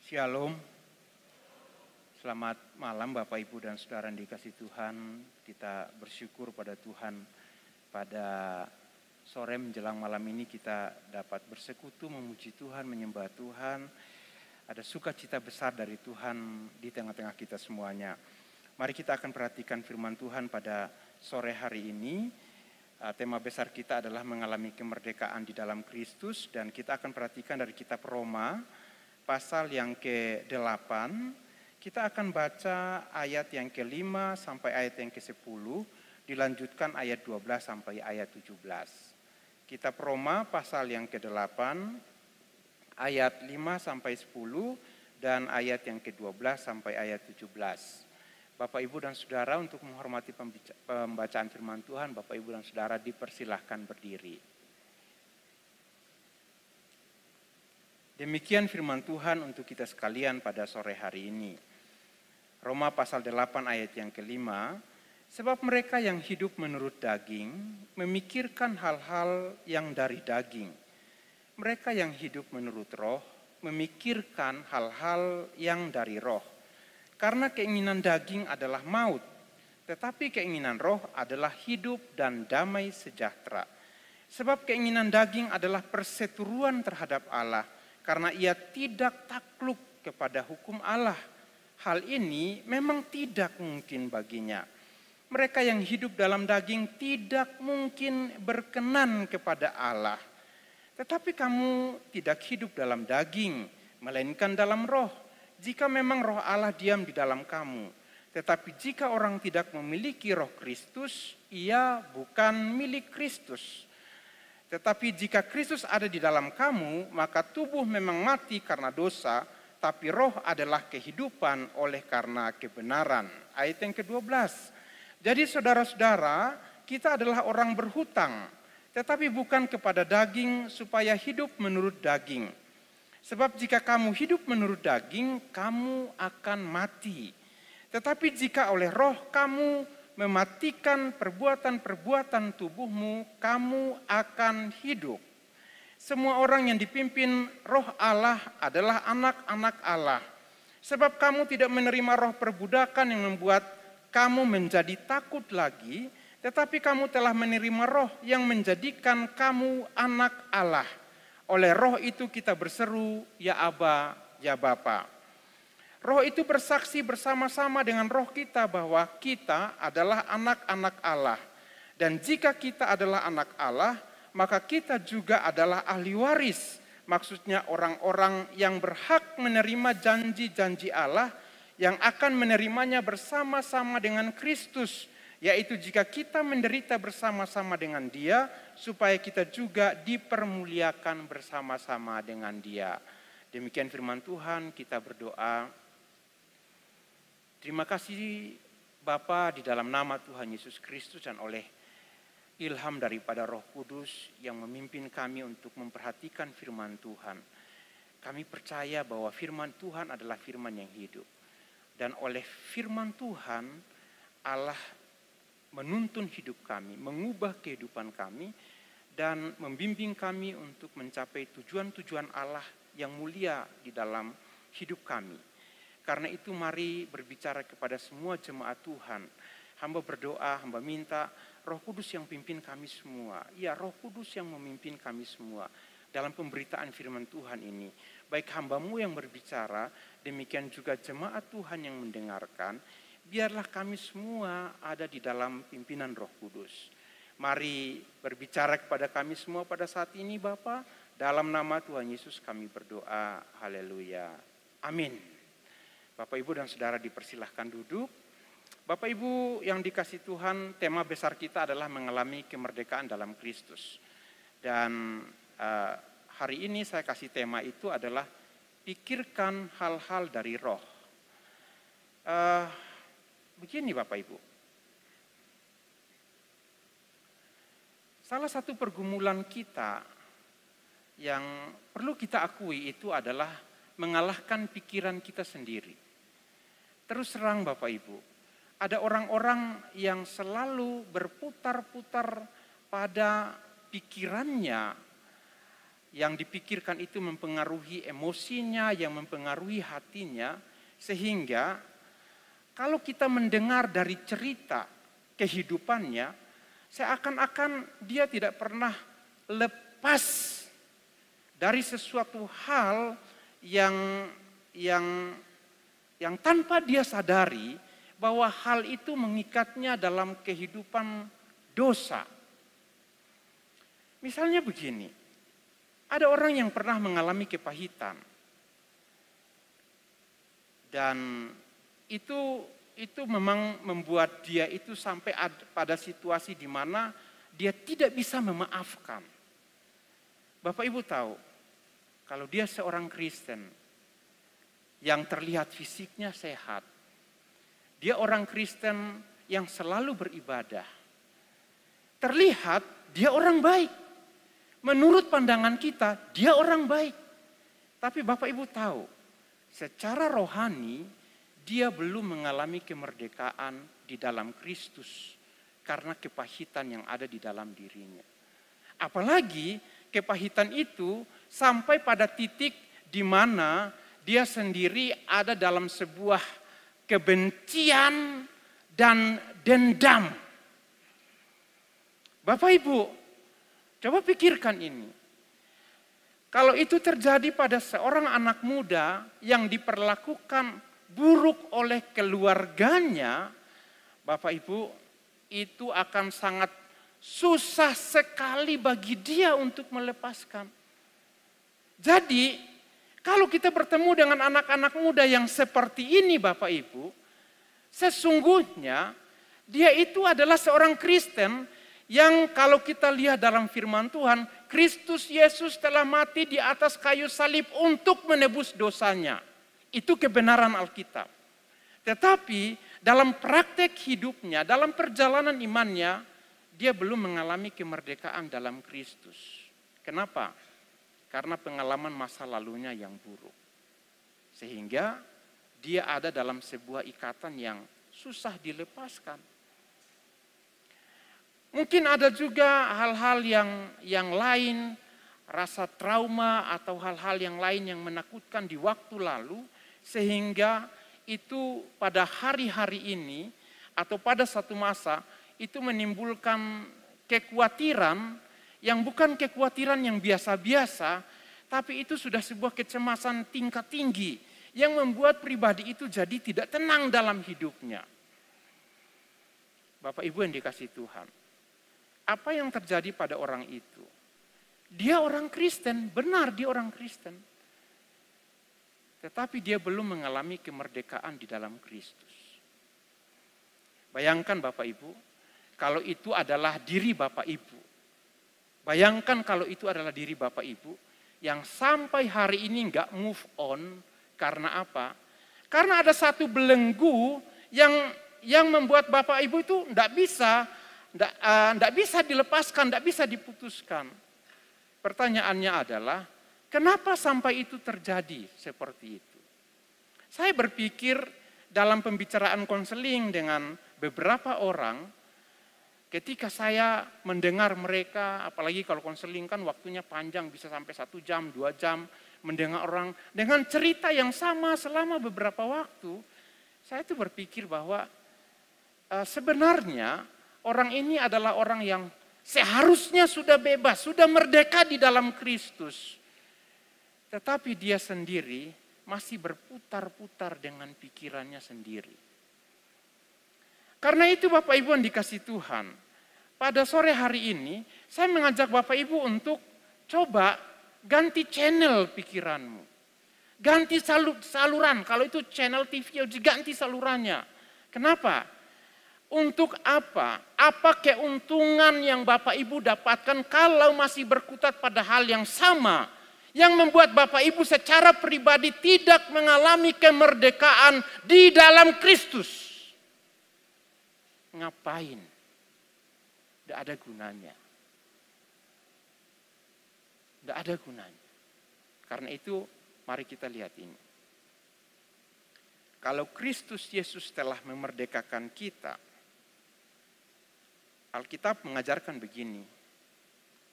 Shalom, selamat malam Bapak Ibu dan Saudara yang dikasihi Tuhan. Kita bersyukur pada Tuhan pada sore menjelang malam ini kita dapat bersekutu, memuji Tuhan, menyembah Tuhan. Ada sukacita besar dari Tuhan di tengah-tengah kita semuanya. Mari kita akan perhatikan firman Tuhan pada sore hari ini. Tema besar kita adalah mengalami kemerdekaan di dalam Kristus, dan kita akan perhatikan dari kitab Roma pasal yang ke-8. Kita akan baca ayat yang ke-5 sampai ayat yang ke-10, dilanjutkan ayat 12 sampai ayat 17. Kitab Roma pasal yang ke-8 ayat 5 sampai 10 dan ayat yang ke-12 sampai ayat 17. Bapak Ibu dan Saudara, untuk menghormati pembacaan firman Tuhan, Bapak Ibu dan Saudara dipersilahkan berdiri. Demikian firman Tuhan untuk kita sekalian pada sore hari ini. Roma pasal 8 ayat yang ke-5, sebab mereka yang hidup menurut daging memikirkan hal-hal yang dari daging. Mereka yang hidup menurut roh memikirkan hal-hal yang dari roh. Karena keinginan daging adalah maut, tetapi keinginan roh adalah hidup dan damai sejahtera. Sebab keinginan daging adalah perseteruan terhadap Allah, karena ia tidak takluk kepada hukum Allah. Hal ini memang tidak mungkin baginya. Mereka yang hidup dalam daging tidak mungkin berkenan kepada Allah. Tetapi kamu tidak hidup dalam daging, melainkan dalam roh. Jika memang roh Allah diam di dalam kamu. Tetapi jika orang tidak memiliki roh Kristus, ia bukan milik Kristus. Tetapi jika Kristus ada di dalam kamu, maka tubuh memang mati karena dosa, tapi roh adalah kehidupan oleh karena kebenaran. Ayat yang ke-12. Jadi saudara-saudara, kita adalah orang berhutang, tetapi bukan kepada daging supaya hidup menurut daging. Sebab jika kamu hidup menurut daging, kamu akan mati. Tetapi jika oleh roh kamu mematikan perbuatan-perbuatan tubuhmu, kamu akan hidup. Semua orang yang dipimpin roh Allah adalah anak-anak Allah. Sebab kamu tidak menerima roh perbudakan yang membuat kamu menjadi takut lagi, tetapi kamu telah menerima roh yang menjadikan kamu anak Allah. Oleh roh itu kita berseru, ya Aba, ya Bapa. Roh itu bersaksi bersama-sama dengan roh kita bahwa kita adalah anak-anak Allah. Dan jika kita adalah anak Allah, maka kita juga adalah ahli waris. Maksudnya orang-orang yang berhak menerima janji-janji Allah yang akan menerimanya bersama-sama dengan Kristus. Yaitu jika kita menderita bersama-sama dengan Dia, supaya kita juga dipermuliakan bersama-sama dengan Dia. Demikian firman Tuhan, kita berdoa. Terima kasih Bapa, di dalam nama Tuhan Yesus Kristus dan oleh ilham daripada Roh Kudus yang memimpin kami untuk memperhatikan firman Tuhan. Kami percaya bahwa firman Tuhan adalah firman yang hidup. Dan oleh firman Tuhan, Allah menuntun hidup kami, mengubah kehidupan kami, dan membimbing kami untuk mencapai tujuan-tujuan Allah yang mulia di dalam hidup kami. Karena itu mari berbicara kepada semua jemaat Tuhan. Hamba berdoa, hamba minta Roh Kudus yang pimpin kami semua. Ya, Roh Kudus yang memimpin kami semua dalam pemberitaan firman Tuhan ini. Baik hambamu yang berbicara, demikian juga jemaat Tuhan yang mendengarkan. Biarlah kami semua ada di dalam pimpinan Roh Kudus. Mari berbicara kepada kami semua pada saat ini Bapa. Dalam nama Tuhan Yesus kami berdoa. Haleluya. Amin. Bapak Ibu dan Saudara dipersilahkan duduk. Bapak Ibu yang dikasihi Tuhan, tema besar kita adalah mengalami kemerdekaan dalam Kristus. Dan hari ini saya kasih tema itu adalah pikirkan hal-hal dari roh. Begini Bapak Ibu. Salah satu pergumulan kita yang perlu kita akui itu adalah mengalahkan pikiran kita sendiri. Terus terang Bapak Ibu, ada orang-orang yang selalu berputar-putar pada pikirannya yang dipikirkan itu mempengaruhi emosinya, yang mempengaruhi hatinya, sehingga kalau kita mendengar dari cerita kehidupannya, seakan-akan dia tidak pernah lepas dari sesuatu hal yang tanpa dia sadari bahwa hal itu mengikatnya dalam kehidupan dosa. Misalnya begini, ada orang yang pernah mengalami kepahitan. Dan itu memang membuat dia itu sampai pada situasi di mana dia tidak bisa memaafkan. Bapak Ibu tahu, kalau dia seorang Kristen yang terlihat fisiknya sehat, dia orang Kristen yang selalu beribadah, terlihat dia orang baik. Menurut pandangan kita, dia orang baik. Tapi Bapak Ibu tahu, secara rohani dia belum mengalami kemerdekaan di dalam Kristus karena kepahitan yang ada di dalam dirinya. Apalagi kepahitan itu sampai pada titik di mana dia sendiri ada dalam sebuah kebencian dan dendam. Bapak Ibu, coba pikirkan ini. Kalau itu terjadi pada seorang anak muda yang diperlakukan buruk oleh keluarganya, Bapak Ibu, itu akan sangat susah sekali bagi dia untuk melepaskan. Jadi, kalau kita bertemu dengan anak-anak muda yang seperti ini Bapak Ibu, sesungguhnya dia itu adalah seorang Kristen yang kalau kita lihat dalam firman Tuhan, Kristus Yesus telah mati di atas kayu salib untuk menebus dosanya. Itu kebenaran Alkitab. Tetapi dalam praktek hidupnya, dalam perjalanan imannya, dia belum mengalami kemerdekaan dalam Kristus. Kenapa? Karena pengalaman masa lalunya yang buruk. Sehingga dia ada dalam sebuah ikatan yang susah dilepaskan. Mungkin ada juga hal-hal yang lain, rasa trauma atau hal-hal yang lain yang menakutkan di waktu lalu, sehingga itu pada hari-hari ini atau pada satu masa itu menimbulkan kekhawatiran yang bukan kekhawatiran yang biasa-biasa, tapi itu sudah sebuah kecemasan tingkat tinggi yang membuat pribadi itu jadi tidak tenang dalam hidupnya. Bapak Ibu yang dikasihi Tuhan, apa yang terjadi pada orang itu? Dia orang Kristen, benar dia orang Kristen. Tetapi dia belum mengalami kemerdekaan di dalam Kristus. Bayangkan Bapak Ibu, kalau itu adalah diri Bapak Ibu. Bayangkan kalau itu adalah diri Bapak Ibu yang sampai hari ini enggak move on. Karena apa? Karena ada satu belenggu yang membuat Bapak Ibu itu enggak bisa dilepaskan, enggak bisa diputuskan. Pertanyaannya adalah, kenapa sampai itu terjadi seperti itu? Saya berpikir dalam pembicaraan konseling dengan beberapa orang, ketika saya mendengar mereka, apalagi kalau konseling kan waktunya panjang, bisa sampai 1 jam, 2 jam, mendengar orang dengan cerita yang sama selama beberapa waktu, saya itu berpikir bahwa sebenarnya orang ini adalah orang yang seharusnya sudah bebas, sudah merdeka di dalam Kristus. Tetapi dia sendiri masih berputar-putar dengan pikirannya sendiri. Karena itu Bapak Ibu yang dikasihi Tuhan, pada sore hari ini saya mengajak Bapak Ibu untuk coba ganti channel pikiranmu. Ganti saluran, kalau itu channel TV ganti salurannya. Kenapa? Untuk apa? Apa keuntungan yang Bapak Ibu dapatkan kalau masih berkutat pada hal yang sama? Yang membuat Bapak Ibu secara pribadi tidak mengalami kemerdekaan di dalam Kristus. Ngapain? Tidak ada gunanya. Tidak ada gunanya. Karena itu mari kita lihat ini. Kalau Kristus Yesus telah memerdekakan kita, Alkitab mengajarkan begini,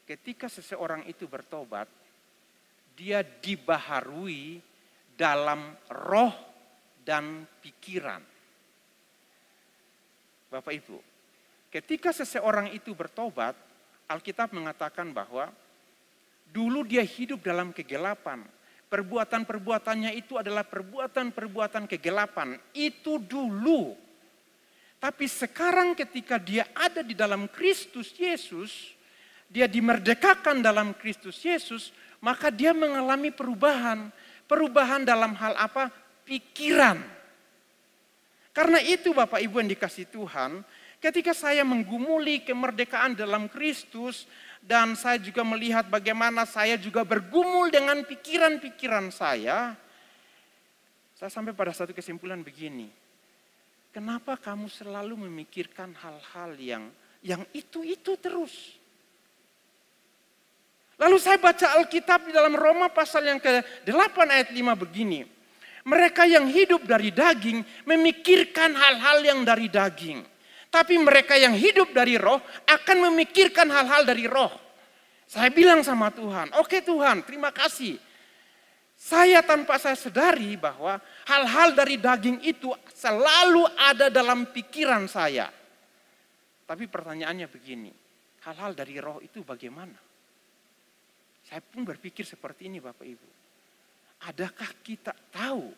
ketika seseorang itu bertobat, dia dibaharui dalam roh dan pikiran. Bapak Ibu, ketika seseorang itu bertobat, Alkitab mengatakan bahwa dulu dia hidup dalam kegelapan. Perbuatan-perbuatannya itu adalah perbuatan-perbuatan kegelapan. Itu dulu. Tapi sekarang ketika dia ada di dalam Kristus Yesus, dia dimerdekakan dalam Kristus Yesus, maka dia mengalami perubahan. Perubahan dalam hal apa? Pikiran. Karena itu Bapak Ibu yang dikasihi Tuhan, ketika saya menggumuli kemerdekaan dalam Kristus, dan saya juga melihat bagaimana saya juga bergumul dengan pikiran-pikiran saya sampai pada satu kesimpulan begini. Kenapa kamu selalu memikirkan hal-hal yang itu terus? Lalu saya baca Alkitab di dalam Roma pasal yang ke-8 ayat 5 begini. Mereka yang hidup dari daging memikirkan hal-hal yang dari daging. Tapi mereka yang hidup dari roh akan memikirkan hal-hal dari roh. Saya bilang sama Tuhan, oke Tuhan, terima kasih. Saya tanpa saya sadari bahwa hal-hal dari daging itu selalu ada dalam pikiran saya. Tapi pertanyaannya begini, hal-hal dari roh itu bagaimana? Saya pun berpikir seperti ini Bapak Ibu. Adakah kita tahu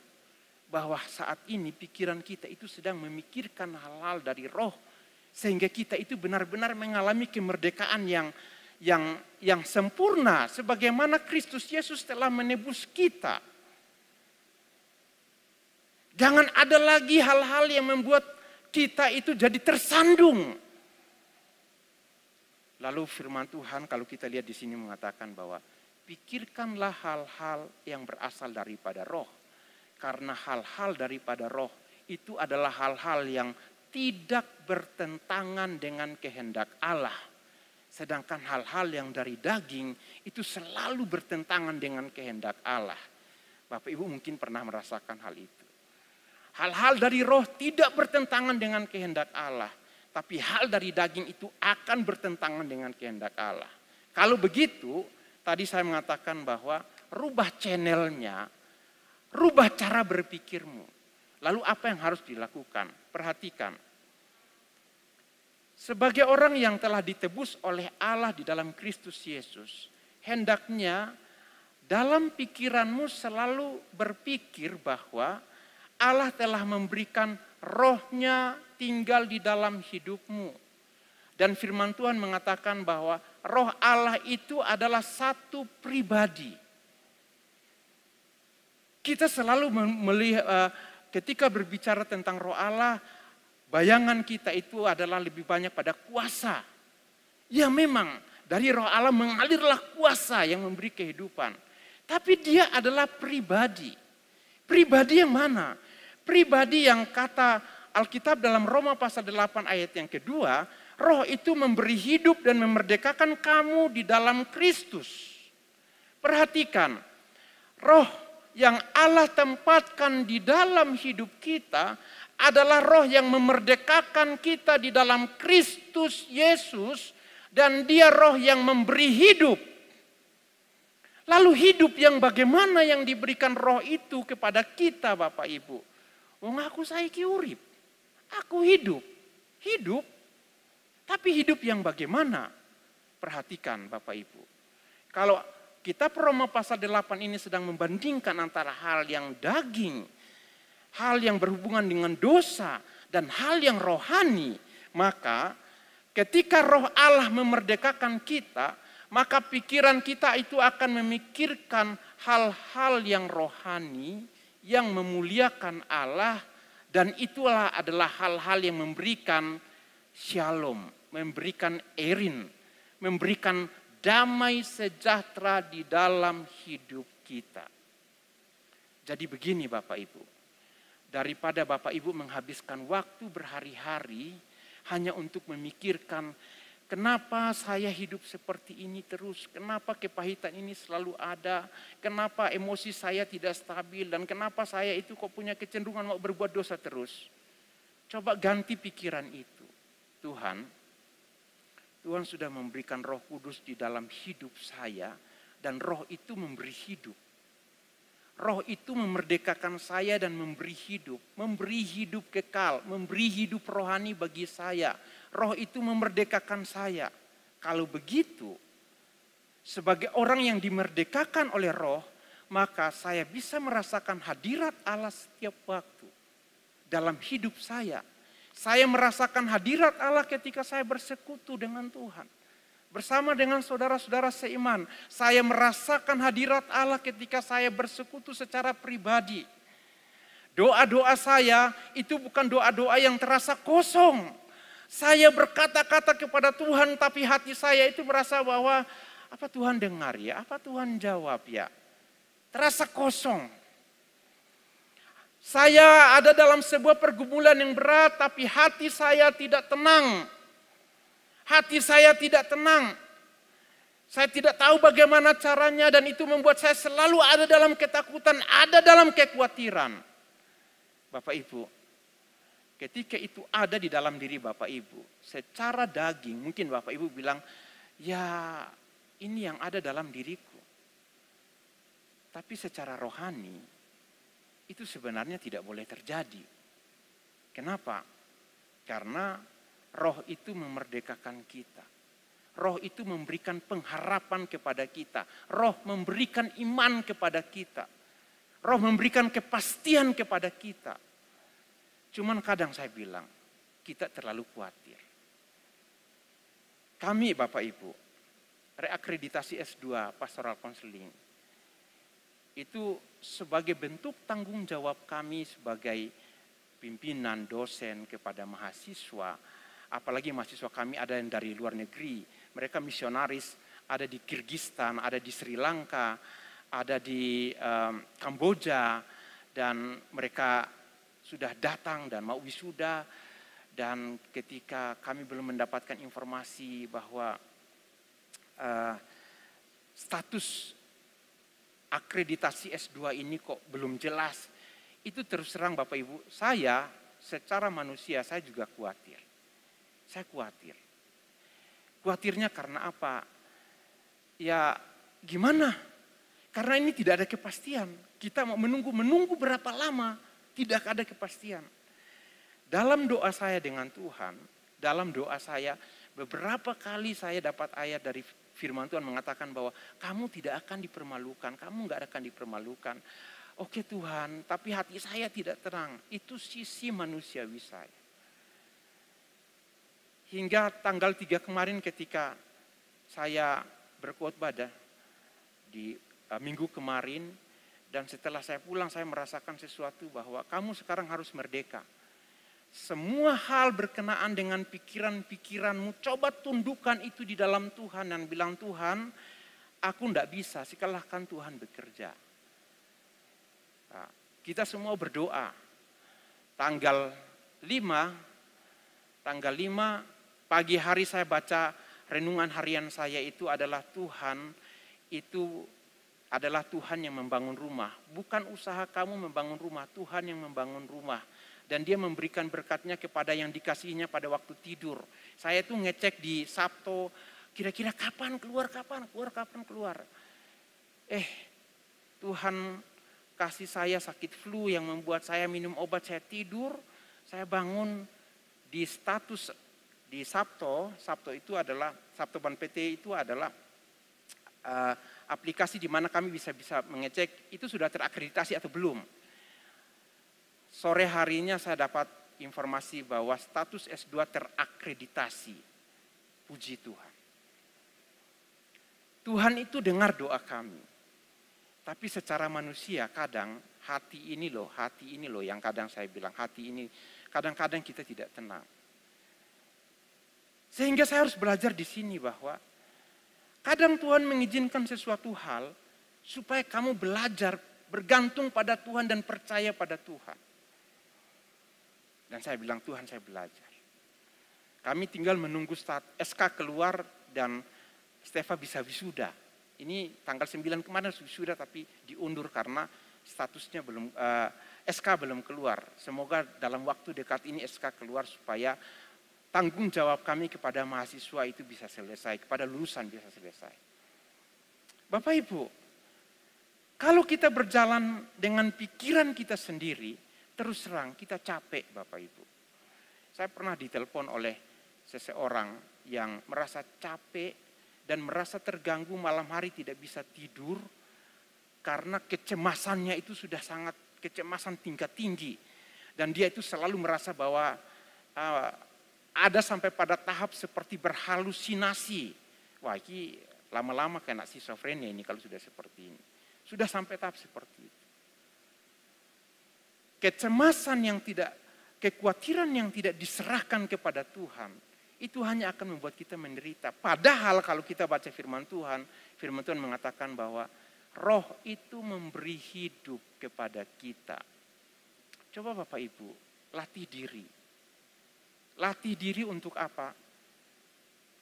bahwa saat ini pikiran kita itu sedang memikirkan hal-hal dari roh, sehingga kita itu benar-benar mengalami kemerdekaan yang sempurna, sebagaimana Kristus Yesus telah menebus kita. Jangan ada lagi hal-hal yang membuat kita itu jadi tersandung. Lalu firman Tuhan kalau kita lihat di sini mengatakan bahwa pikirkanlah hal-hal yang berasal daripada roh. Karena hal-hal daripada roh itu adalah hal-hal yang tidak bertentangan dengan kehendak Allah. Sedangkan hal-hal yang dari daging itu selalu bertentangan dengan kehendak Allah. Bapak Ibu mungkin pernah merasakan hal itu. Hal-hal dari roh tidak bertentangan dengan kehendak Allah. Tapi hal dari daging itu akan bertentangan dengan kehendak Allah. Kalau begitu, tadi saya mengatakan bahwa rubah channelnya, rubah cara berpikirmu. Lalu apa yang harus dilakukan? Perhatikan. Sebagai orang yang telah ditebus oleh Allah di dalam Kristus Yesus, hendaknya dalam pikiranmu selalu berpikir bahwa Allah telah memberikan rohnya tinggal di dalam hidupmu. Dan firman Tuhan mengatakan bahwa roh Allah itu adalah satu pribadi. Kita selalu melihat ketika berbicara tentang roh Allah, bayangan kita itu adalah lebih banyak pada kuasa. Ya memang dari roh Allah mengalirlah kuasa yang memberi kehidupan. Tapi dia adalah pribadi. Pribadi yang mana? Pribadi yang kata Alkitab dalam Roma pasal 8 ayat yang kedua, roh itu memberi hidup dan memerdekakan kamu di dalam Kristus. Perhatikan, roh yang Allah tempatkan di dalam hidup kita adalah roh yang memerdekakan kita di dalam Kristus Yesus, dan dia roh yang memberi hidup. Lalu hidup yang bagaimana yang diberikan roh itu kepada kita Bapak Ibu? Wong aku saiki urip, aku hidup, tapi hidup yang bagaimana? Perhatikan Bapak Ibu, kalau kitab Roma pasal 8 ini sedang membandingkan antara hal yang daging, hal yang berhubungan dengan dosa, dan hal yang rohani, maka ketika roh Allah memerdekakan kita, maka pikiran kita itu akan memikirkan hal-hal yang rohani, yang memuliakan Allah, dan itulah adalah hal-hal yang memberikan shalom, memberikan erin, memberikan damai sejahtera di dalam hidup kita. Jadi begini Bapak Ibu, daripada Bapak Ibu menghabiskan waktu berhari-hari hanya untuk memikirkan kenapa saya hidup seperti ini terus, kenapa kepahitan ini selalu ada, kenapa emosi saya tidak stabil, dan kenapa saya itu kok punya kecenderungan mau berbuat dosa terus. Coba ganti pikiran itu. Tuhan sudah memberikan Roh Kudus di dalam hidup saya dan roh itu memberi hidup. Roh itu memerdekakan saya dan memberi hidup kekal, memberi hidup rohani bagi saya. Roh itu memerdekakan saya. Kalau begitu, sebagai orang yang dimerdekakan oleh roh, maka saya bisa merasakan hadirat Allah setiap waktu dalam hidup saya. Saya merasakan hadirat Allah ketika saya bersekutu dengan Tuhan. Bersama dengan saudara-saudara seiman, saya merasakan hadirat Allah ketika saya bersekutu secara pribadi. Doa-doa saya itu bukan doa-doa yang terasa kosong. Saya berkata-kata kepada Tuhan, tapi hati saya itu merasa bahwa, apa Tuhan dengar ya? Apa Tuhan jawab ya? Terasa kosong. Saya ada dalam sebuah pergumulan yang berat, tapi hati saya tidak tenang. Hati saya tidak tenang. Saya tidak tahu bagaimana caranya dan itu membuat saya selalu ada dalam ketakutan, ada dalam kekhawatiran. Bapak Ibu, ketika itu ada di dalam diri Bapak Ibu, secara daging mungkin Bapak Ibu bilang, ya ini yang ada dalam diriku. Tapi secara rohani, itu sebenarnya tidak boleh terjadi. Kenapa? Karena roh itu memerdekakan kita. Roh itu memberikan pengharapan kepada kita. Roh memberikan iman kepada kita. Roh memberikan kepastian kepada kita. Cuman kadang saya bilang, kita terlalu khawatir. Kami Bapak Ibu, reakreditasi S2 Pastoral Counseling, itu sebagai bentuk tanggung jawab kami sebagai pimpinan dosen kepada mahasiswa. Apalagi mahasiswa kami ada yang dari luar negeri. Mereka misionaris, ada di Kyrgyzstan, ada di Sri Lanka, ada di Kamboja. Dan mereka sudah datang dan mau wisuda. Dan ketika kami belum mendapatkan informasi bahwa status akreditasi S2 ini kok belum jelas. Itu terus terang Bapak Ibu, saya secara manusia saya juga khawatir. Saya khawatir. Khawatirnya karena apa? Ya gimana? Karena ini tidak ada kepastian. Kita mau menunggu berapa lama? Tidak ada kepastian. Dalam doa saya dengan Tuhan, dalam doa saya beberapa kali saya dapat ayat dari firman Tuhan mengatakan bahwa kamu tidak akan dipermalukan, kamu nggak akan dipermalukan. Oke Tuhan, tapi hati saya tidak tenang. Itu sisi manusiawi saya. Hingga tanggal 3 kemarin ketika saya berkhotbah di minggu kemarin. Dan setelah saya pulang saya merasakan sesuatu bahwa kamu sekarang harus merdeka. Semua hal berkenaan dengan pikiran-pikiranmu, coba tundukkan itu di dalam Tuhan dan bilang Tuhan, aku tidak bisa, silakan Tuhan bekerja. Nah, kita semua berdoa. Tanggal 5 pagi hari saya baca renungan harian saya itu adalah Tuhan yang membangun rumah. Bukan usaha kamu membangun rumah, Tuhan yang membangun rumah. Dan dia memberikan berkatnya kepada yang dikasihnya pada waktu tidur. Saya tuh ngecek di Sabtu, kira-kira kapan keluar. Tuhan kasih saya sakit flu yang membuat saya minum obat, saya tidur. Saya bangun di status di Sabtu itu adalah, Sabto Ban PT itu adalah aplikasi di mana kami bisa mengecek itu sudah terakreditasi atau belum. Sore harinya saya dapat informasi bahwa status S2 terakreditasi. Puji Tuhan. Tuhan itu dengar doa kami. Tapi secara manusia kadang hati ini loh yang kadang saya bilang hati ini kadang-kadang kita tidak tenang. Sehingga saya harus belajar di sini bahwa kadang Tuhan mengizinkan sesuatu hal supaya kamu belajar bergantung pada Tuhan dan percaya pada Tuhan. Dan saya bilang Tuhan saya belajar. Kami tinggal menunggu SK keluar dan Stefa bisa wisuda. Ini tanggal 9 kemarin wisuda tapi diundur karena statusnya belum SK belum keluar. Semoga dalam waktu dekat ini SK keluar supaya tanggung jawab kami kepada mahasiswa itu bisa selesai, kepada lulusan bisa selesai. Bapak Ibu, kalau kita berjalan dengan pikiran kita sendiri, terus terang kita capek Bapak Ibu. Saya pernah ditelepon oleh seseorang yang merasa capek dan merasa terganggu malam hari tidak bisa tidur karena kecemasannya itu sudah sangat kecemasan tingkat tinggi. Dan dia itu selalu merasa bahwa ada sampai pada tahap seperti berhalusinasi. Wah, ini lama-lama kena schizofrenia ini kalau sudah seperti ini. Sudah sampai tahap seperti itu. Kecemasan yang tidak, kekhawatiran yang tidak diserahkan kepada Tuhan, itu hanya akan membuat kita menderita. Padahal kalau kita baca firman Tuhan mengatakan bahwa Roh itu memberi hidup kepada kita. Coba Bapak Ibu, latih diri. Latih diri untuk apa?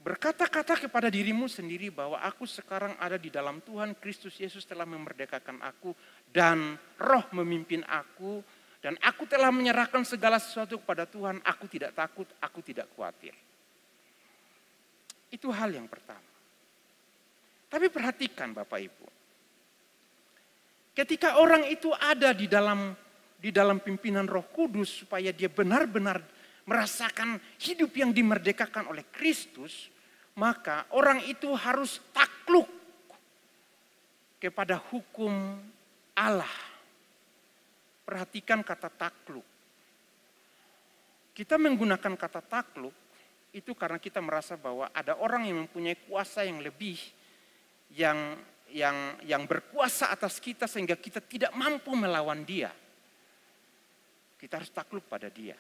Berkata-kata kepada dirimu sendiri bahwa aku sekarang ada di dalam Tuhan, Kristus Yesus telah memerdekakan aku dan Roh memimpin aku dan aku telah menyerahkan segala sesuatu kepada Tuhan, aku tidak takut, aku tidak khawatir. Itu hal yang pertama. Tapi perhatikan Bapak Ibu. Ketika orang itu ada di dalam pimpinan Roh Kudus supaya dia benar-benar merasakan hidup yang dimerdekakan oleh Kristus, maka orang itu harus takluk kepada hukum Allah. Perhatikan kata takluk. Kita menggunakan kata takluk itu karena kita merasa bahwa ada orang yang mempunyai kuasa yang lebih, yang berkuasa atas kita sehingga kita tidak mampu melawan dia. Kita harus takluk pada dia.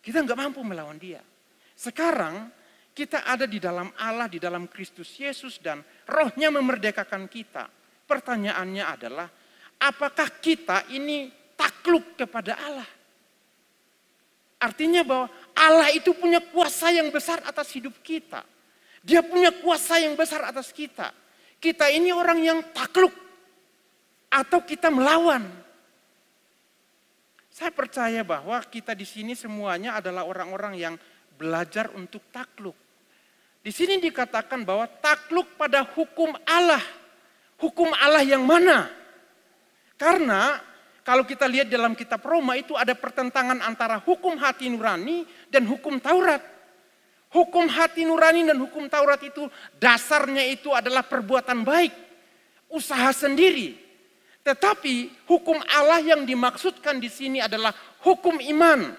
Kita nggak mampu melawan dia. Sekarang kita ada di dalam Allah, di dalam Kristus Yesus dan Rohnya memerdekakan kita. Pertanyaannya adalah, apakah kita ini takluk kepada Allah? Artinya bahwa Allah itu punya kuasa yang besar atas hidup kita. Dia punya kuasa yang besar atas kita. Kita ini orang yang takluk atau kita melawan. Saya percaya bahwa kita di sini semuanya adalah orang-orang yang belajar untuk takluk. Di sini dikatakan bahwa takluk pada hukum Allah. Hukum Allah yang mana? Karena kalau kita lihat dalam kitab Roma itu ada pertentangan antara hukum hati nurani dan hukum Taurat. Hukum hati nurani dan hukum Taurat itu dasarnya itu adalah perbuatan baik. Usaha sendiri. Tetapi hukum Allah yang dimaksudkan di sini adalah hukum iman.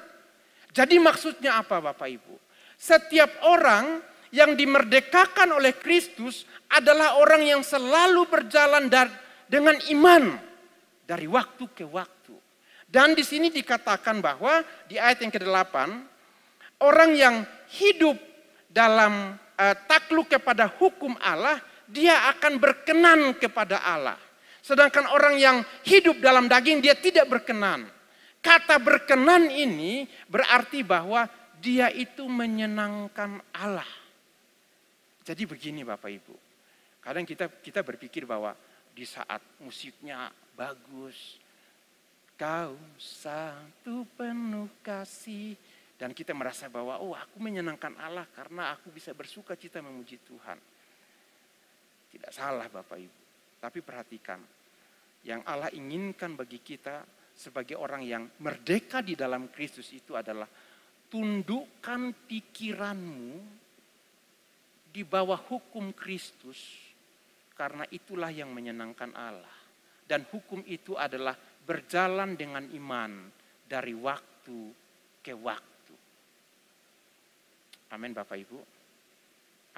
Jadi maksudnya apa Bapak Ibu? Setiap orang yang dimerdekakan oleh Kristus adalah orang yang selalu berjalan dengan iman dari waktu ke waktu. Dan di sini dikatakan bahwa di ayat yang ke-8, orang yang hidup dalam takluk kepada hukum Allah, dia akan berkenan kepada Allah. Sedangkan orang yang hidup dalam daging dia tidak berkenan. Kata berkenan ini berarti bahwa dia itu menyenangkan Allah. Jadi begini Bapak Ibu. Kadang kita berpikir bahwa di saat musiknya bagus, kau satu penuh kasih. Dan kita merasa bahwa aku menyenangkan Allah karena aku bisa bersuka cita memuji Tuhan. Tidak salah Bapak Ibu. Tapi perhatikan, yang Allah inginkan bagi kita sebagai orang yang merdeka di dalam Kristus itu adalah tundukkan pikiranmu di bawah hukum Kristus karena itulah yang menyenangkan Allah. Dan hukum itu adalah berjalan dengan iman dari waktu ke waktu. Amin Bapak Ibu.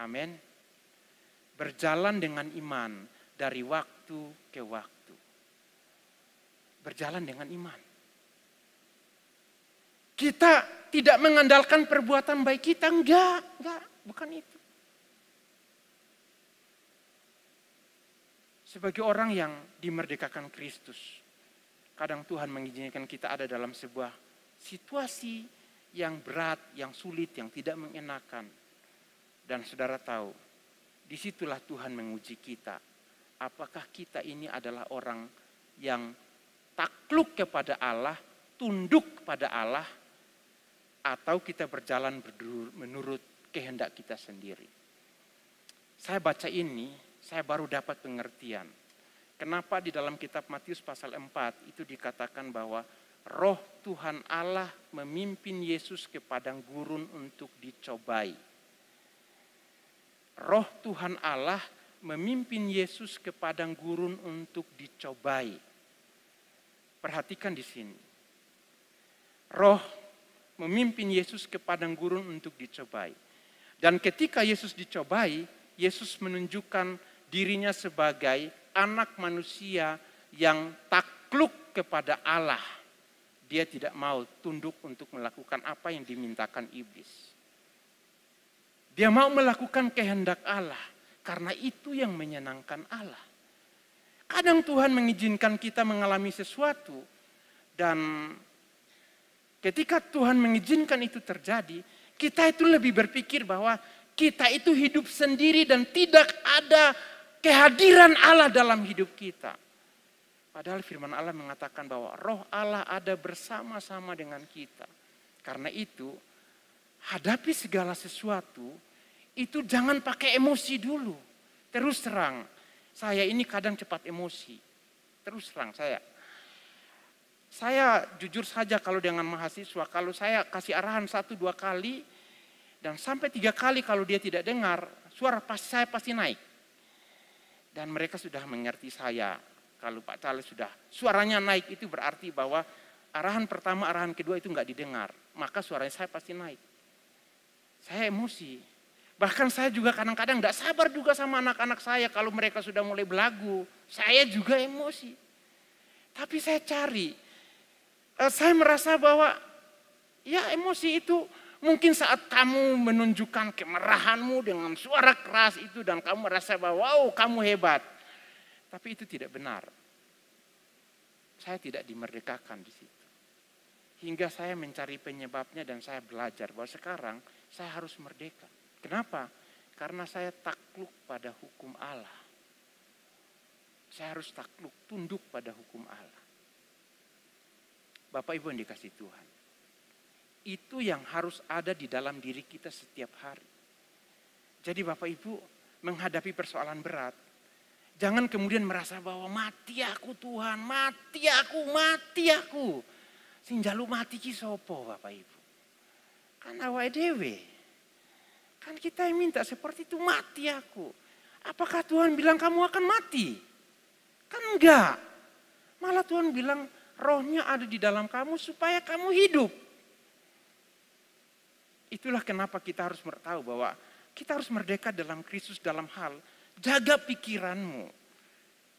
Amin. Berjalan dengan iman dari waktu ke waktu. Berjalan dengan iman. Kita tidak mengandalkan perbuatan baik kita, enggak, bukan itu. Sebagai orang yang dimerdekakan Kristus, kadang Tuhan mengizinkan kita ada dalam sebuah situasi yang berat, yang sulit, yang tidak mengenakan. Dan saudara tahu, disitulah Tuhan menguji kita. Apakah kita ini adalah orang yang takluk kepada Allah, tunduk kepada Allah, atau kita berjalan menurut kehendak kita sendiri. Saya baca ini saya baru dapat pengertian. Kenapa di dalam kitab Matius pasal 4 itu dikatakan bahwa Roh Tuhan Allah memimpin Yesus ke padang gurun untuk dicobai. Roh Tuhan Allah memimpin Yesus ke padang gurun untuk dicobai. Perhatikan di sini. Roh memimpin Yesus ke padang gurun untuk dicobai. Dan ketika Yesus dicobai, Yesus menunjukkan dirinya sebagai anak manusia yang takluk kepada Allah. Dia tidak mau tunduk untuk melakukan apa yang dimintakan iblis. Dia mau melakukan kehendak Allah, karena itu yang menyenangkan Allah. Kadang Tuhan mengizinkan kita mengalami sesuatu, dan ketika Tuhan mengizinkan itu terjadi, kita itu lebih berpikir bahwa kita itu hidup sendiri dan tidak ada kehadiran Allah dalam hidup kita. Padahal firman Allah mengatakan bahwa Roh Allah ada bersama-sama dengan kita. Karena itu, hadapi segala sesuatu, itu jangan pakai emosi dulu. Terus terang, saya ini kadang cepat emosi. Terus terang saya jujur saja kalau dengan mahasiswa, kalau saya kasih arahan 1-2 kali, dan sampai 3 kali kalau dia tidak dengar, saya pasti naik. Dan mereka sudah mengerti saya. Kalau Pak Charles sudah suaranya naik, itu berarti bahwa arahan pertama, arahan kedua itu enggak didengar. Maka suaranya saya pasti naik. Saya emosi. Bahkan saya juga kadang-kadang enggak sabar juga sama anak-anak saya kalau mereka sudah mulai belagu. Saya juga emosi. Tapi saya cari. Saya merasa bahwa ya emosi itu mungkin saat kamu menunjukkan kemarahanmu dengan suara keras itu dan kamu merasa bahwa wow kamu hebat. Tapi itu tidak benar. Saya tidak dimerdekakan di situ. Hingga saya mencari penyebabnya dan saya belajar bahwa sekarang saya harus merdeka. Kenapa? Karena saya takluk pada hukum Allah. Saya harus takluk, tunduk pada hukum Allah. Bapak Ibu yang dikasih Tuhan. Itu yang harus ada di dalam diri kita setiap hari. Jadi Bapak Ibu menghadapi persoalan berat, jangan kemudian merasa bahwa mati aku Tuhan, mati aku. Sing jalu mati ki sopo Bapak Ibu. Kan awake dhewe. Kan kita yang minta seperti itu, mati aku. Apakah Tuhan bilang kamu akan mati? Kan enggak. Malah Tuhan bilang rohnya ada di dalam kamu supaya kamu hidup. Itulah kenapa kita harus tahu bahwa kita harus merdeka dalam Kristus dalam hal jaga pikiranmu.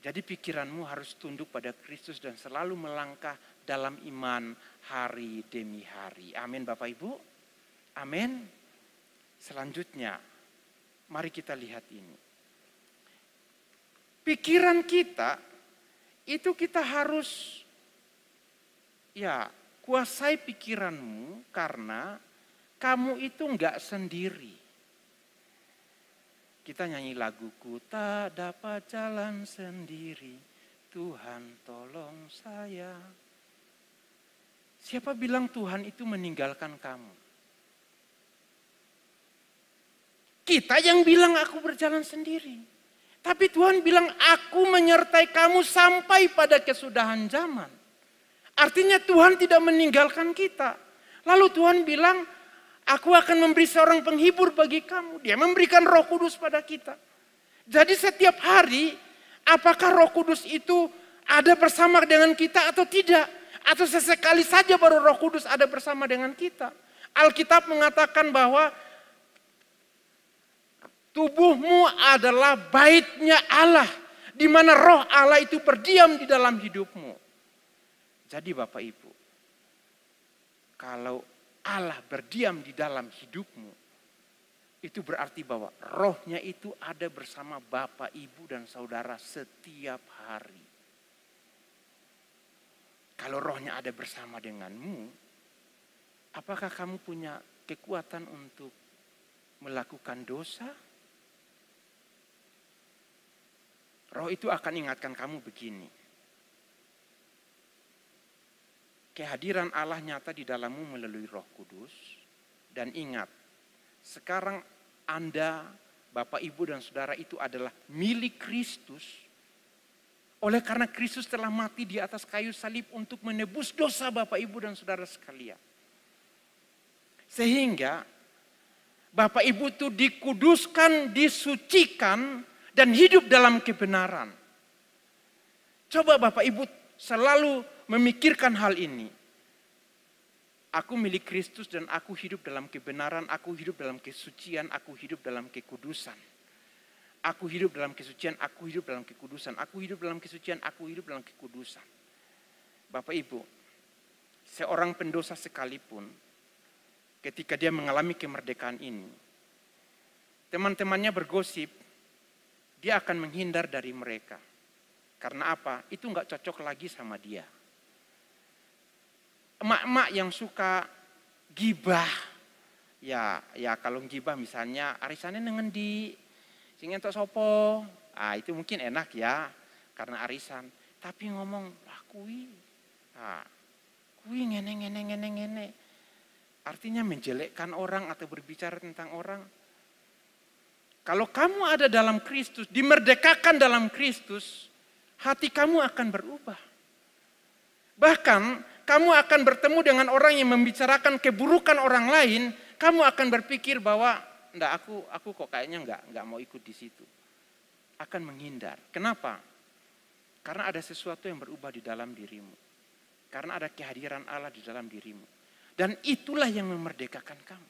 Jadi pikiranmu harus tunduk pada Kristus dan selalu melangkah dalam iman hari demi hari. Amin Bapak Ibu. Amin. Selanjutnya, mari kita lihat ini. Pikiran kita, itu kita harus kuasai pikiranmu karena kamu itu enggak sendiri. Kita nyanyi laguku tak dapat jalan sendiri, Tuhan tolong saya. Siapa bilang Tuhan itu meninggalkan kamu? Kita yang bilang aku berjalan sendiri. Tapi Tuhan bilang aku menyertai kamu sampai pada kesudahan zaman. Artinya Tuhan tidak meninggalkan kita. Lalu Tuhan bilang, aku akan memberi seorang penghibur bagi kamu. Dia memberikan Roh Kudus pada kita. Jadi setiap hari, apakah Roh Kudus itu ada bersama dengan kita atau tidak? Atau sesekali saja baru Roh Kudus ada bersama dengan kita. Alkitab mengatakan bahwa tubuhmu adalah baitnya Allah. Di mana Roh Allah itu berdiam di dalam hidupmu. Jadi Bapak Ibu, kalau Allah berdiam di dalam hidupmu, itu berarti bahwa rohnya itu ada bersama Bapak, Ibu, dan saudara setiap hari. Kalau rohnya ada bersama denganmu, apakah kamu punya kekuatan untuk melakukan dosa? Roh itu akan ingatkan kamu begini. Kehadiran Allah nyata di dalammu melalui Roh Kudus. Dan ingat, sekarang Anda Bapak, Ibu, dan Saudara itu adalah milik Kristus. Oleh karena Kristus telah mati di atas kayu salib untuk menebus dosa Bapak, Ibu, dan Saudara sekalian. Sehingga Bapak, Ibu itu dikuduskan, disucikan, dan hidup dalam kebenaran. Coba Bapak, Ibu selalu memikirkan hal ini. Aku milik Kristus dan aku hidup dalam kebenaran, aku hidup dalam kesucian, aku hidup dalam kekudusan. Aku hidup dalam kesucian, aku hidup dalam kekudusan. Aku hidup dalam kesucian, aku hidup dalam kekudusan. Bapak, Ibu, seorang pendosa sekalipun, ketika dia mengalami kemerdekaan ini, teman-temannya bergosip, dia akan menghindar dari mereka. Karena apa? Itu enggak cocok lagi sama dia. Emak-emak yang suka gibah, ya kalau gibah misalnya arisannya nengendi, sing entuk sopo, itu mungkin enak ya karena arisan. Tapi ngomong, kui ngene. Artinya menjelekkan orang atau berbicara tentang orang. Kalau kamu ada dalam Kristus, dimerdekakan dalam Kristus, hati kamu akan berubah. Bahkan kamu akan bertemu dengan orang yang membicarakan keburukan orang lain, kamu akan berpikir bahwa enggak, aku kok kayaknya enggak mau ikut di situ. Akan menghindar. Kenapa? Karena ada sesuatu yang berubah di dalam dirimu. Karena ada kehadiran Allah di dalam dirimu. Dan itulah yang memerdekakan kamu.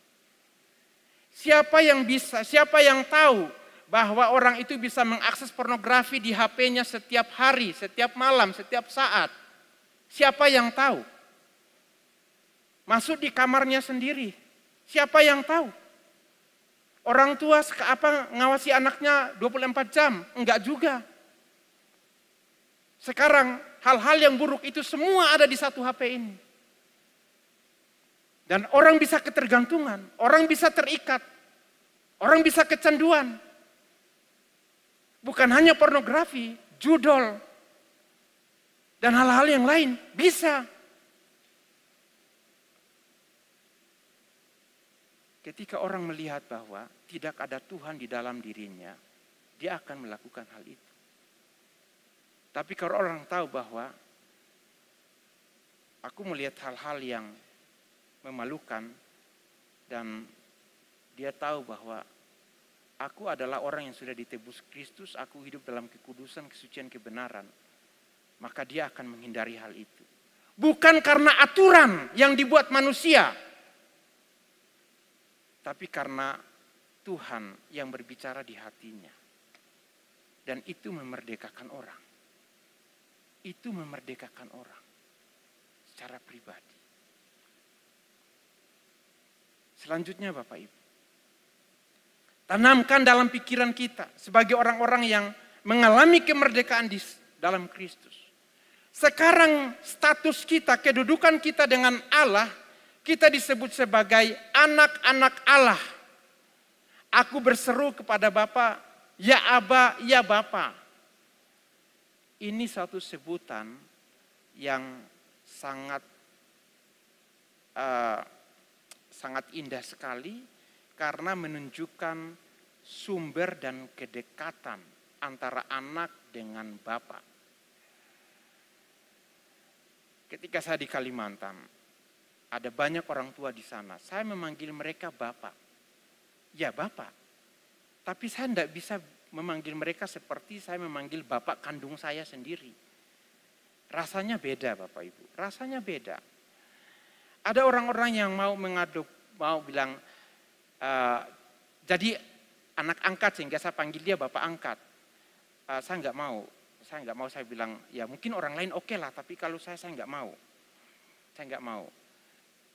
Siapa yang tahu bahwa orang itu bisa mengakses pornografi di HP-nya setiap hari, setiap malam, setiap saat? Siapa yang tahu? Masuk di kamarnya sendiri. Siapa yang tahu? Orang tua ngawasi anaknya 24 jam? Enggak juga. Sekarang hal-hal yang buruk itu semua ada di satu HP ini. Dan orang bisa ketergantungan, orang bisa terikat, orang bisa kecanduan. Bukan hanya pornografi, judol, dan hal-hal yang lain bisa. Ketika orang melihat bahwa tidak ada Tuhan di dalam dirinya, dia akan melakukan hal itu. Tapi kalau orang tahu bahwa aku melihat hal-hal yang memalukan dan dia tahu bahwa aku adalah orang yang sudah ditebus Kristus, aku hidup dalam kekudusan, kesucian, kebenaran, maka dia akan menghindari hal itu. Bukan karena aturan yang dibuat manusia, tapi karena Tuhan yang berbicara di hatinya. Dan itu memerdekakan orang. Itu memerdekakan orang secara pribadi. Selanjutnya Bapak Ibu, tanamkan dalam pikiran kita sebagai orang-orang yang mengalami kemerdekaan di dalam Kristus. Sekarang status kita, kedudukan kita dengan Allah, kita disebut sebagai anak-anak Allah. Aku berseru kepada Bapa, ya Aba, ya Bapa. Ini satu sebutan yang sangat indah sekali karena menunjukkan sumber dan kedekatan antara anak dengan Bapa. Ketika saya di Kalimantan, ada banyak orang tua di sana. Saya memanggil mereka Bapak. Ya Bapak. Tapi saya tidak bisa memanggil mereka seperti saya memanggil bapak kandung saya sendiri. Rasanya beda Bapak Ibu. Rasanya beda. Ada orang-orang yang mau bilang, jadi anak angkat sehingga saya panggil dia bapak angkat. Saya nggak mau. Saya bilang, ya mungkin orang lain oke lah, tapi kalau saya nggak mau. Saya nggak mau.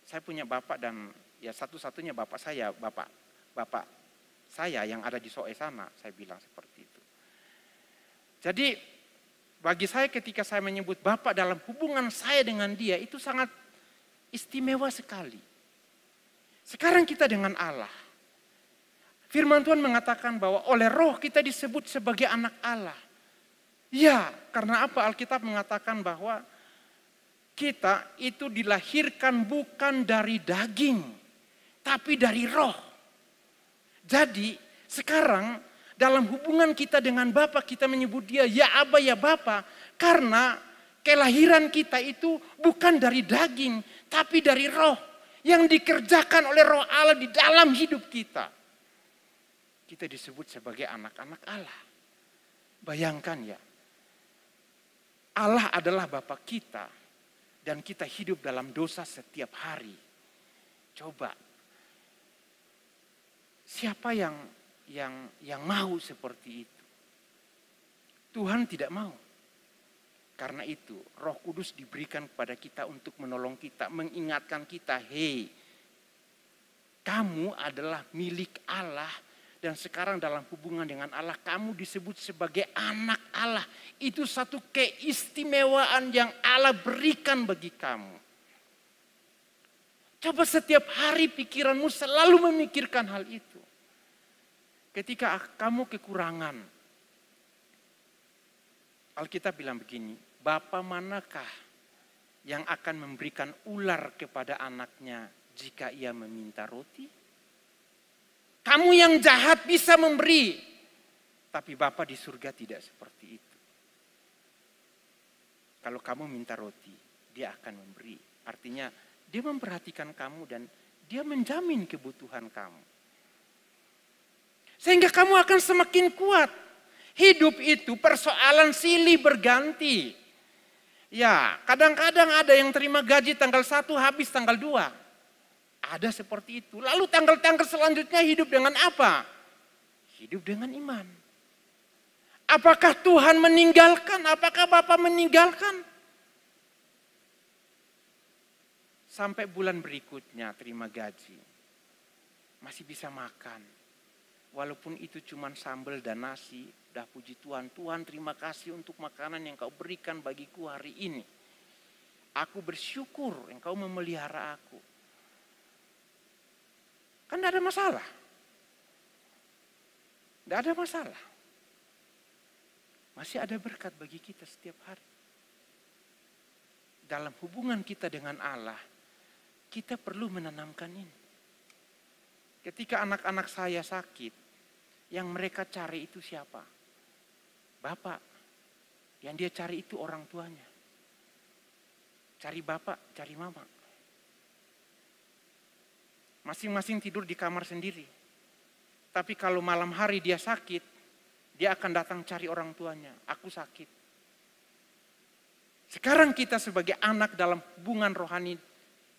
Saya punya bapak dan ya satu-satunya bapak saya, bapak saya yang ada di Soe sana, saya bilang seperti itu. Jadi bagi saya ketika saya menyebut bapak dalam hubungan saya dengan dia itu sangat istimewa sekali. Sekarang kita dengan Allah. Firman Tuhan mengatakan bahwa oleh roh kita disebut sebagai anak Allah. Ya, karena apa? Alkitab mengatakan bahwa kita itu dilahirkan bukan dari daging, tapi dari roh. Jadi Sekarang dalam hubungan kita dengan Bapa kita menyebut dia ya Aba ya Bapa. Karena kelahiran kita itu bukan dari daging tapi dari roh. Yang dikerjakan oleh roh Allah di dalam hidup kita. Kita disebut sebagai anak-anak Allah. Bayangkan ya. Allah adalah Bapa kita. Dan kita hidup dalam dosa setiap hari. Coba. Siapa yang mau seperti itu? Tuhan tidak mau. Karena itu Roh Kudus diberikan kepada kita untuk menolong kita, mengingatkan kita, hei, kamu adalah milik Allah dan sekarang dalam hubungan dengan Allah kamu disebut sebagai anak Allah. Itu satu keistimewaan yang Allah berikan bagi kamu. Coba setiap hari pikiranmu selalu memikirkan hal itu. Ketika kamu kekurangan, Alkitab bilang begini, Bapa manakah yang akan memberikan ular kepada anaknya jika ia meminta roti? Kamu yang jahat bisa memberi, tapi Bapa di surga tidak seperti itu. Kalau kamu minta roti, dia akan memberi. Artinya dia memperhatikan kamu dan dia menjamin kebutuhan kamu. Sehingga kamu akan semakin kuat. Hidup itu persoalan silih berganti. Ya, kadang-kadang ada yang terima gaji tanggal 1 habis tanggal 2. Ada seperti itu. Lalu tanggal-tanggal selanjutnya hidup dengan apa? Hidup dengan iman. Apakah Tuhan meninggalkan? Apakah Bapa meninggalkan? Sampai bulan berikutnya terima gaji. Masih bisa makan. Walaupun itu cuma sambal dan nasi. Dah puji Tuhan, Tuhan terima kasih untuk makanan yang kau berikan bagiku hari ini. Aku bersyukur engkau memelihara aku. Kan tidak ada masalah. Tidak ada masalah. Masih ada berkat bagi kita setiap hari. Dalam hubungan kita dengan Allah, kita perlu menanamkan ini. Ketika anak-anak saya sakit, yang mereka cari itu siapa? Bapak. Yang dia cari itu orang tuanya. Cari bapak, cari mama. Masing-masing tidur di kamar sendiri. Tapi kalau malam hari dia sakit, dia akan datang cari orang tuanya. Aku sakit. Sekarang kita sebagai anak dalam hubungan rohani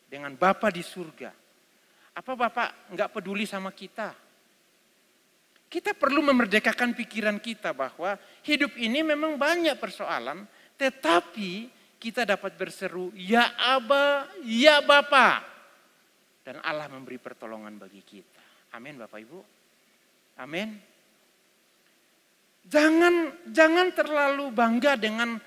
dengan Bapa di surga. Apa Bapak enggak peduli sama kita? Kita perlu memerdekakan pikiran kita bahwa hidup ini memang banyak persoalan. Tetapi kita dapat berseru, ya Aba, ya Bapa. Dan Allah memberi pertolongan bagi kita. Amin Bapak Ibu. Amin. Jangan terlalu bangga dengan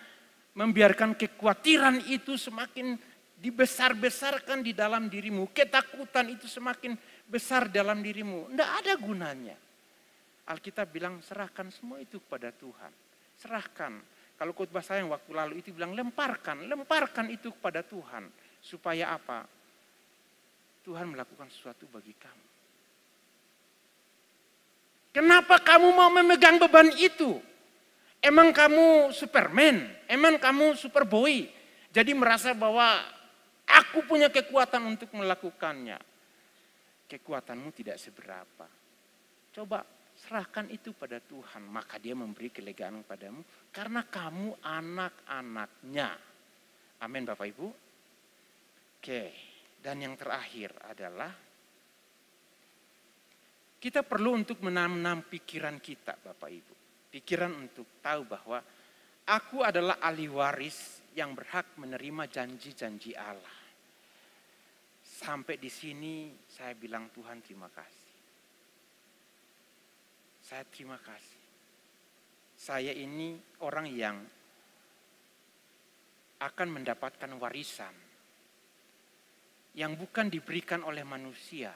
membiarkan kekhawatiran itu semakin dibesar-besarkan di dalam dirimu. Ketakutan itu semakin besar dalam dirimu. Tidak ada gunanya. Alkitab bilang serahkan semua itu kepada Tuhan. Serahkan. Kalau khotbah saya yang waktu lalu itu bilang lemparkan itu kepada Tuhan. Supaya apa? Tuhan melakukan sesuatu bagi kamu. Kenapa kamu mau memegang beban itu? Emang kamu Superman? Emang kamu Superboy? Jadi merasa bahwa aku punya kekuatan untuk melakukannya. Kekuatanmu tidak seberapa. Coba serahkan itu pada Tuhan, maka dia memberi kelegaan padamu karena kamu anak-anaknya. Amin Bapak Ibu. Oke, dan yang terakhir adalah kita perlu untuk menanam pikiran kita Bapak Ibu. Pikiran untuk tahu bahwa aku adalah ahli waris yang berhak menerima janji-janji Allah. Sampai di sini saya bilang Tuhan terima kasih. Saya terima kasih. Saya ini orang yang akan mendapatkan warisan yang bukan diberikan oleh manusia.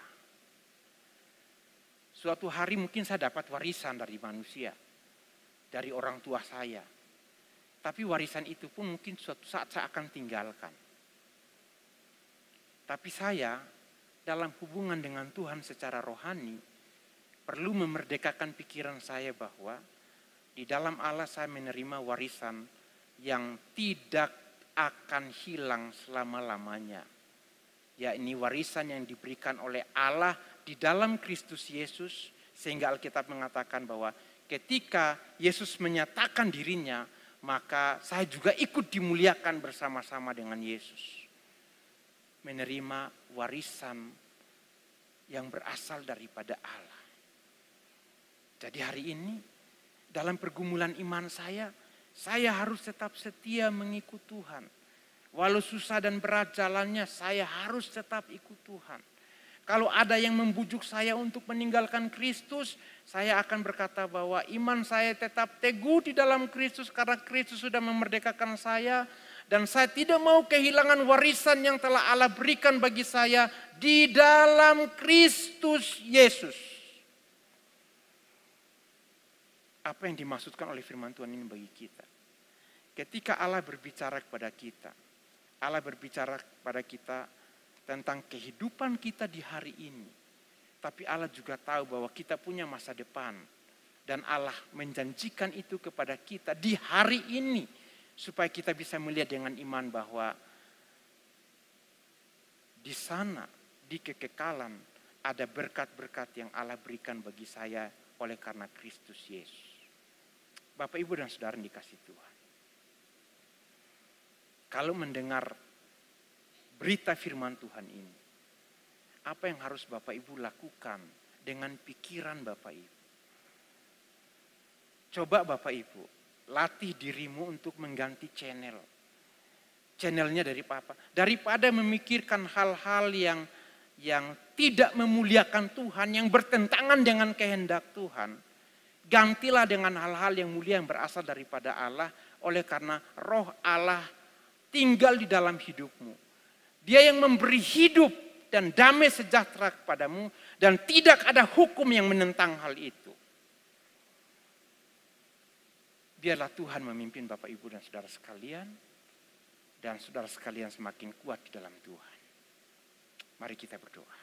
Suatu hari mungkin saya dapat warisan dari manusia, dari orang tua saya. Tapi warisan itu pun mungkin suatu saat saya akan tinggalkan. Tapi saya dalam hubungan dengan Tuhan secara rohani, perlu memerdekakan pikiran saya bahwa di dalam Allah saya menerima warisan yang tidak akan hilang selama-lamanya. Ya, ini warisan yang diberikan oleh Allah di dalam Kristus Yesus, sehingga Alkitab mengatakan bahwa ketika Yesus menyatakan dirinya, maka saya juga ikut dimuliakan bersama-sama dengan Yesus. Menerima warisan yang berasal daripada Allah. Jadi hari ini dalam pergumulan iman saya harus tetap setia mengikut Tuhan. Walau susah dan berat jalannya, saya harus tetap ikut Tuhan. Kalau ada yang membujuk saya untuk meninggalkan Kristus, saya akan berkata bahwa iman saya tetap teguh di dalam Kristus karena Kristus sudah memerdekakan saya. Dan saya tidak mau kehilangan warisan yang telah Allah berikan bagi saya di dalam Kristus Yesus. Apa yang dimaksudkan oleh firman Tuhan ini bagi kita? Ketika Allah berbicara kepada kita, Allah berbicara kepada kita tentang kehidupan kita di hari ini. Tapi Allah juga tahu bahwa kita punya masa depan. Dan Allah menjanjikan itu kepada kita di hari ini. Supaya kita bisa melihat dengan iman bahwa di sana, di kekekalan, ada berkat-berkat yang Allah berikan bagi saya oleh karena Kristus Yesus. Bapak, Ibu, dan Saudara yang dikasih Tuhan. Kalau mendengar berita firman Tuhan ini, apa yang harus Bapak Ibu lakukan dengan pikiran Bapak Ibu? Coba Bapak Ibu, latih dirimu untuk mengganti channel. Channelnya dari apa? Daripada memikirkan hal-hal yang tidak memuliakan Tuhan, yang bertentangan dengan kehendak Tuhan. Gantilah dengan hal-hal yang mulia yang berasal daripada Allah, oleh karena roh Allah tinggal di dalam hidupmu. Dia yang memberi hidup dan damai sejahtera kepadamu, dan tidak ada hukum yang menentang hal itu. Biarlah Tuhan memimpin Bapak, Ibu, dan Saudara sekalian, dan saudara sekalian semakin kuat di dalam Tuhan. Mari kita berdoa.